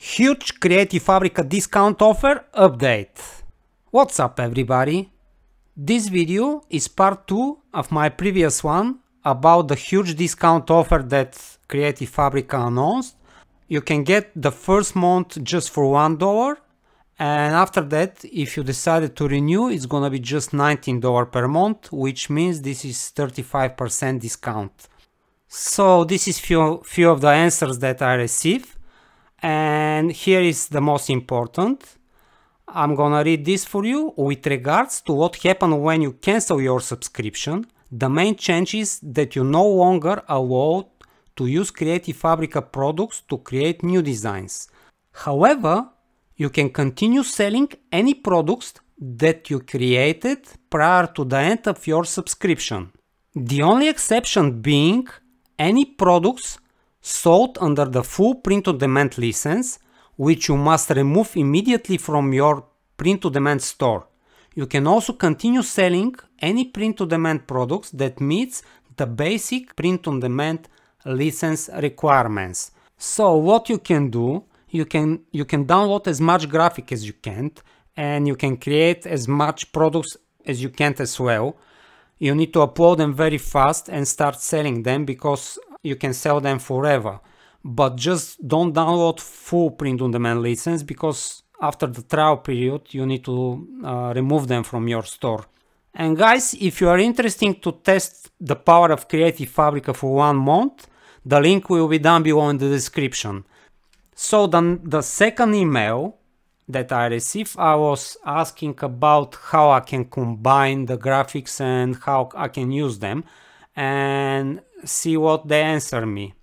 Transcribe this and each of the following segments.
Huge Creative Fabrica discount offer update. What's up everybody? This video is part 2 of my previous one about the huge discount offer that Creative Fabrica announced. You can get the first month just for $1, and after that, if you decided to renew, it's gonna be just $19 per month, which means this is 35% discount. So this is few of the answers that I received. And here is the most important. I'm gonna read this for you. With regards to what happens when you cancel your subscription, the main change is that you no longer allowed to use Creative Fabrica products to create new designs. However, you can continue selling any products that you created prior to the end of your subscription. The only exception being any products sold under the full print-on-demand license, which you must remove immediately from your print-on-demand store. You can also continue selling any print-on-demand products that meets the basic print-on-demand license requirements. So what you can do, you can download as much graphic as you can, and you can create as much products as you can as well. You need to upload them very fast and start selling them, because you can sell them forever. But just don't download full print-on-demand license, because after the trial period you need to remove them from your store. And guys, if you are interested to test the power of Creative Fabrica for 1 month, the link will be down below in the description. So the second email that I received, I was asking about how I can combine the graphics and how I can use them, and see what they answer me.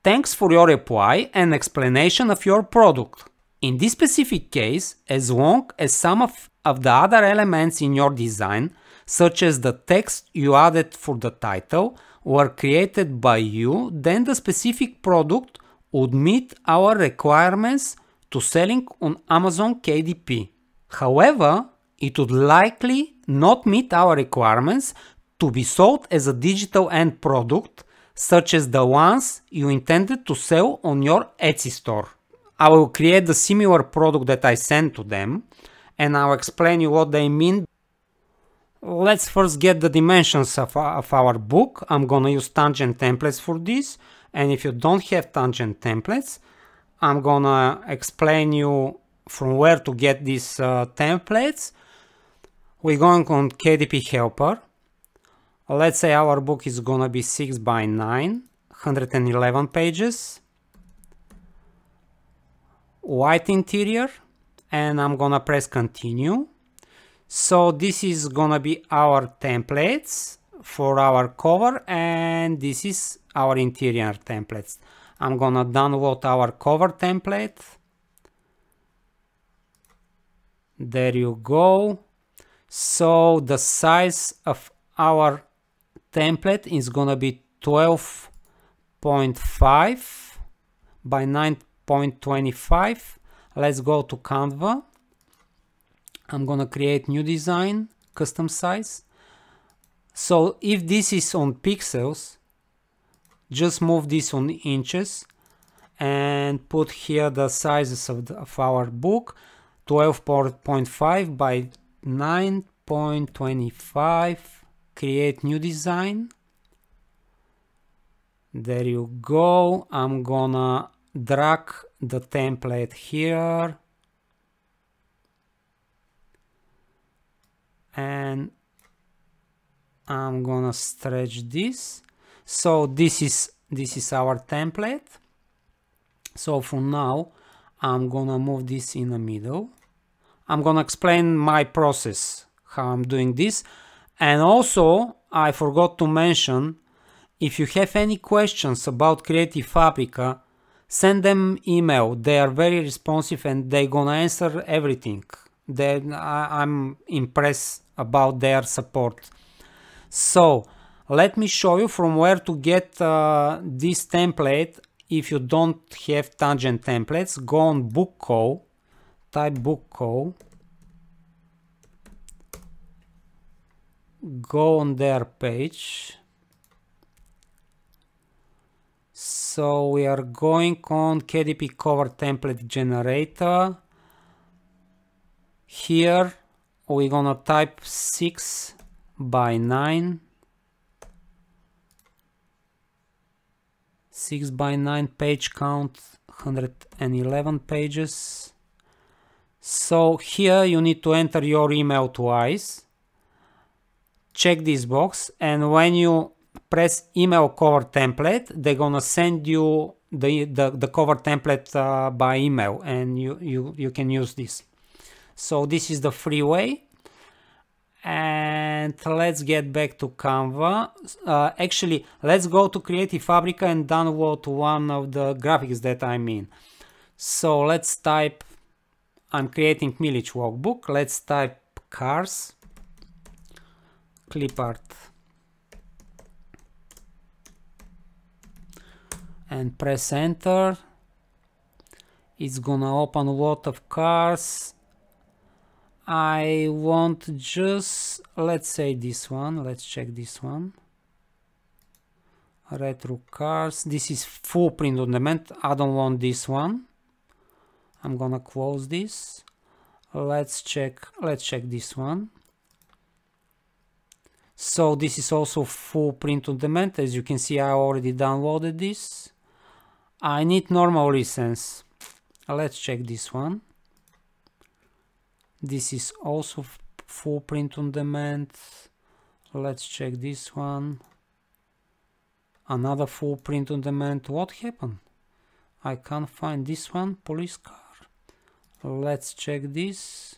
Thanks for your reply and explanation of your product. In this specific case, as long as some of the other elements in your design, such as the text you added for the title, were created by you, then the specific product would meet our requirements to selling on Amazon KDP. However, it would likely not meet our requirements to be sold as a digital end product, such as the ones you intended to sell on your Etsy store. I will create the similar product that I sent to them, and I'll explain you what they mean. Let's first get the dimensions of our book. I'm gonna use tangent templates for this, and if you don't have tangent templates, I'm gonna explain you from where to get these templates. We're going on KDP Helper. Let's say our book is gonna be 6 by 9, 111 pages, white interior, and I'm gonna press continue. So this is gonna be our templates for our cover, and this is our interior templates. I'm gonna download our cover template. There you go. So the size of our template is gonna be 12.5 by 9.25. Let's go to Canva. I'm gonna create new design, custom size. So if this is on pixels, just move this on inches and put here the sizes of our book, 12.5 by 9.25. Create new design. There you go. I'm gonna drag the template here, and I'm gonna stretch this. So this is our template. So for now, I'm gonna move this in the middle. I'm gonna explain my process, how I'm doing this. And also, I forgot to mention, if you have any questions about Creative Fabrica, send them email. They are very responsive and they're gonna answer everything. I'm impressed about their support. So let me show you from where to get this template. If you don't have tangent templates, go on Bookco, type Bookco, go on their page, So we are going on KDP cover template generator. Here we're gonna type 6 by 9. 6 by 9 page count, 111 pages. So here you need to enter your email twice. Check this box, and when you press email cover template, they're gonna send you the cover template by email, and you can use this. So this is the free way. And let's get back to Canva. Actually, let's go to Creative Fabrica and download one of the graphics that I'm in. So let's type, I'm creating Milic workbook. Let's type cars, clip art, and press enter. It's gonna open a lot of cars. I want just, let's say this one, let's check this one. Retro cars, this is full print on demand. I don't want this one. I'm gonna close this. Let's check this one. So this is also full print on demand. As you can see, I already downloaded this. I need normal license. Let's check this one. This is also full print on demand. Let's check this one. Another full print on demand. What happened? I can't find this one. Police car. Let's check this.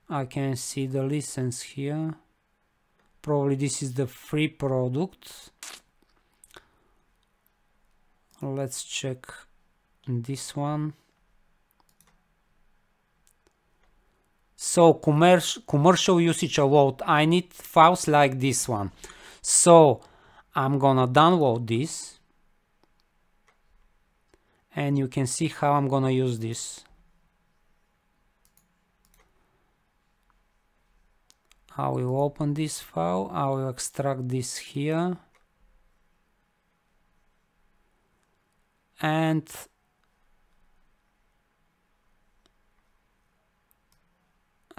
I can see the license here. Probably this is the free product. Let's check this one. So commercial usage allowed. I need files like this one. So I'm gonna download this, and you can see how I'm gonna use this. I will open this file. I will extract this here, and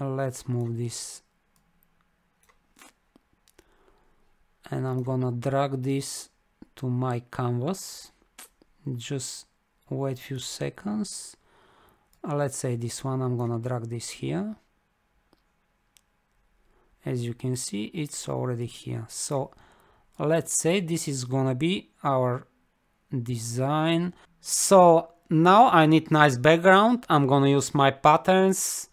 let's move this, and I'm gonna drag this to my canvas. Just wait a few seconds. Let's say this one, I'm gonna drag this here. As you can see, it's already here. So let's say this is gonna be our design. So now I need nice background. I'm gonna use my patterns.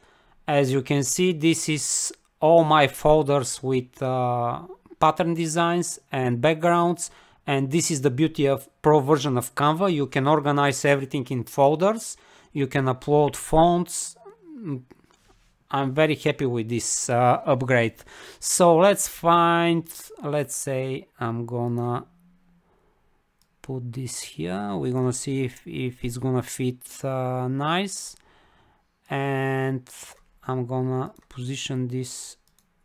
As you can see, this is all my folders with pattern designs and backgrounds, and this is the beauty of Pro version of Canva. You can organize everything in folders, you can upload fonts. I'm very happy with this upgrade. So let's say I'm gonna put this here. We're gonna see if it's gonna fit nice, and I'm gonna position this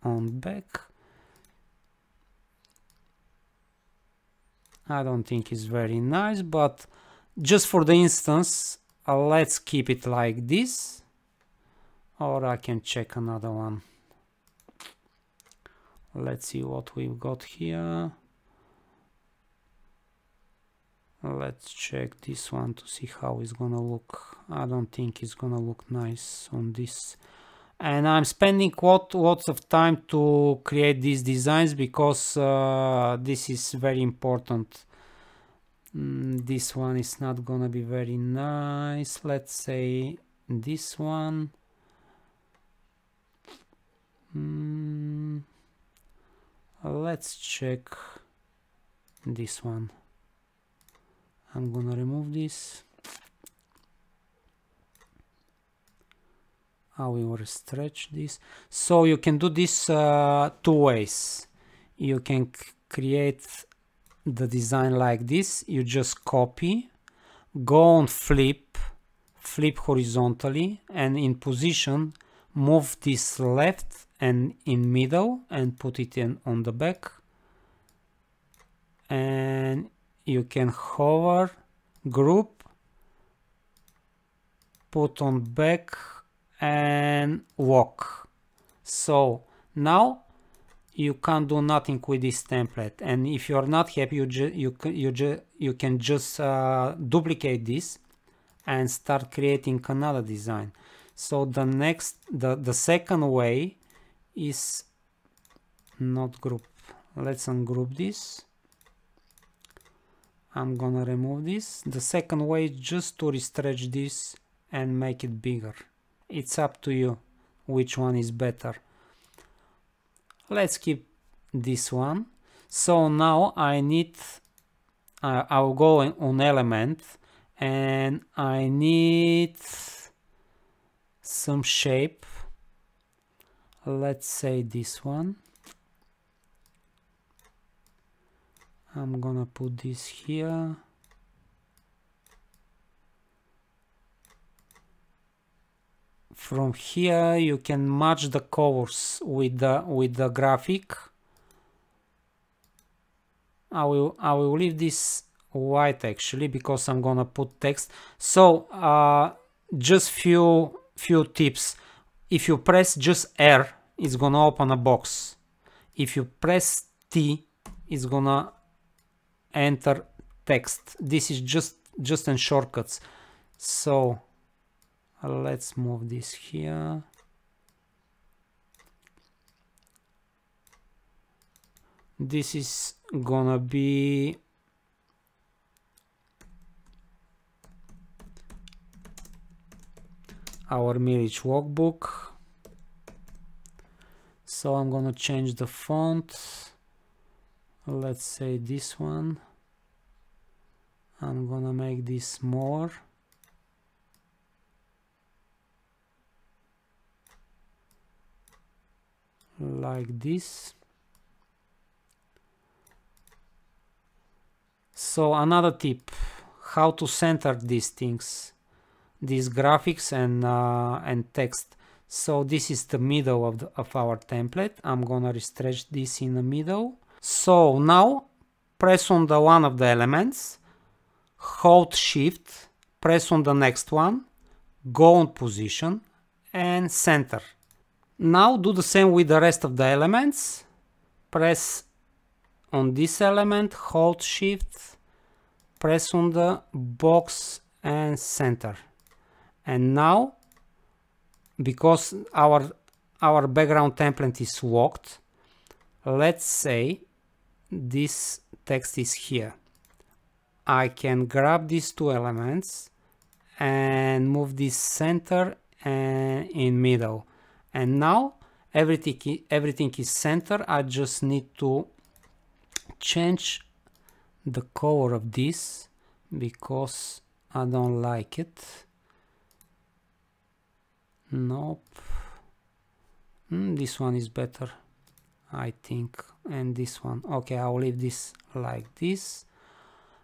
on back. I don't think it's very nice, but just for the instance, let's keep it like this, or I can check another one. Let's see what we've got here. Let's check this one to see how it's gonna look. I don't think it's gonna look nice on this. And I'm spending lots of time to create these designs because this is very important. This one is not gonna be very nice. Let's say this one. Let's check this one. I'm gonna remove this. I will stretch this. So you can do this two ways. You can create the design like this. You just copy, go on flip horizontally, and in position move this left and in middle and put it in on the back, and you can hover, group, put on back and lock. So now you can't do nothing with this template, and if you're not happy, you can just duplicate this and start creating another design. So the second way is not group. Let's ungroup this. I'm gonna remove this. The second way is just to restretch this and make it bigger. It's up to you which one is better. Let's keep this one. So now I need, I'll go on element, and I need some shape. Let's say this one. I'm gonna put this here. From here you can match the colors with the graphic. I will leave this white actually, because I'm gonna put text. So just few tips. If you press just R, it's gonna open a box. If you press T, it's gonna enter text. This is just in shortcuts. So let's move this here. This is gonna be our Mirich workbook. So I'm gonna change the font. Let's say this one. I'm gonna make this smaller. Like this. So another tip, how to center these things, these graphics and text. So this is the middle of our template. I'm gonna restretch this in the middle. So now press on the one of the elements, hold shift, press on the next one, go on position and center. Now do the same with the rest of the elements. Press on this element, hold shift, press on the box and center. And now, because our background template is locked, let's say this text is here. I can grab these two elements and move this center and in middle. And now everything is centered. I just need to change the color of this because I don't like it. Nope. This one is better, I think, and this one. Okay, I'll leave this like this.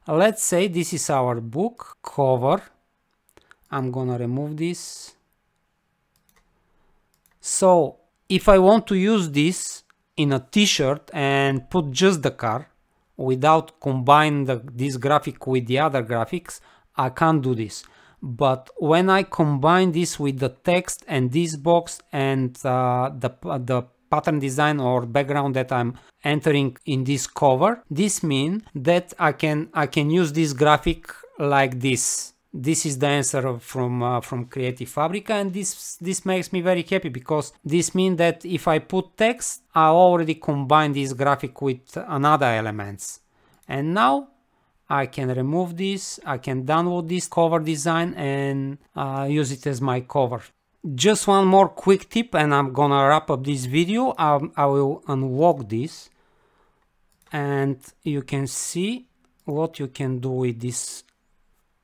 Let's say this is our book cover. I'm gonna remove this. So if I want to use this in a t-shirt and put just the car without combining this graphic with the other graphics, I can't do this. But when I combine this with the text and this box and the pattern design or background that I'm entering in this cover, this means that I can use this graphic like this. This is the answer from Creative Fabrica, and this makes me very happy because this means that if I put text, I already combine this graphic with another elements. And now I can remove this, I can download this cover design and use it as my cover. Just one more quick tip and I'm gonna wrap up this video. I will unlock this and you can see what you can do with these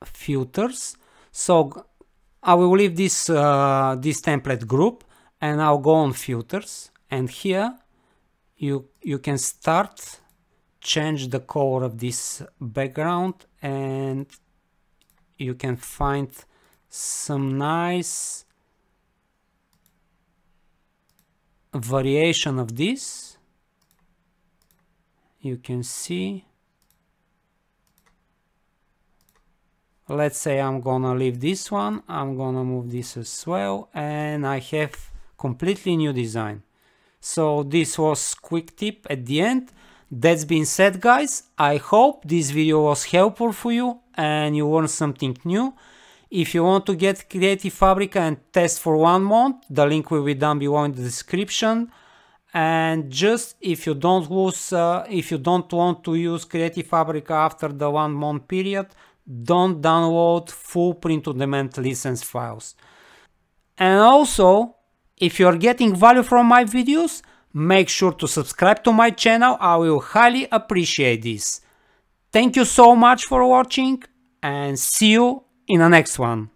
filters. So I will leave this template group and I'll go on filters, and here you can start change the color of this background and you can find some nice variation of this. You can see Let's say I'm gonna leave this one, I'm gonna move this as well, and I have completely new design. So this was quick tip at the end. That's been said, guys, I hope this video was helpful for you and you learned something new. If you want to get Creative Fabrica and test for 1 month, the link will be down below in the description. And just if you don't want to use Creative Fabrica after the 1 month period, don't download full print-on-demand license files. And also, if you are getting value from my videos, make sure to subscribe to my channel. I will highly appreciate this. Thank you so much for watching and see you in the next one.